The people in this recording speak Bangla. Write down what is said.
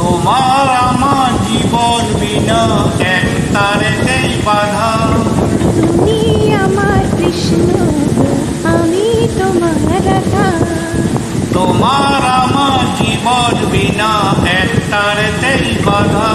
তোমার আমার জীবন বিনা এক তারেতেই বাধা। তুমি আমার কৃষ্ণ, আমি তোমার রাধা। তোমার আমার জীবন বিনা এক তারেতেই বাধা।